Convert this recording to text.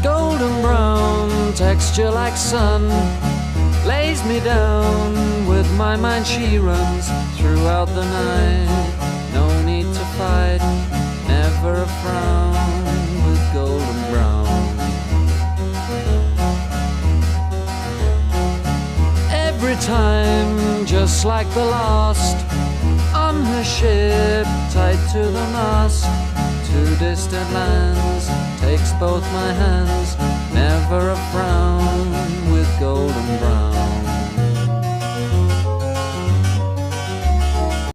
Golden brown texture like sun lays me down. With my mind she runs throughout the night. No need to fight, never a frown with golden brown. Every time, just like the last, on her ship, tied to the mast, to distant lands, takes both my hands, never a frown with golden brown.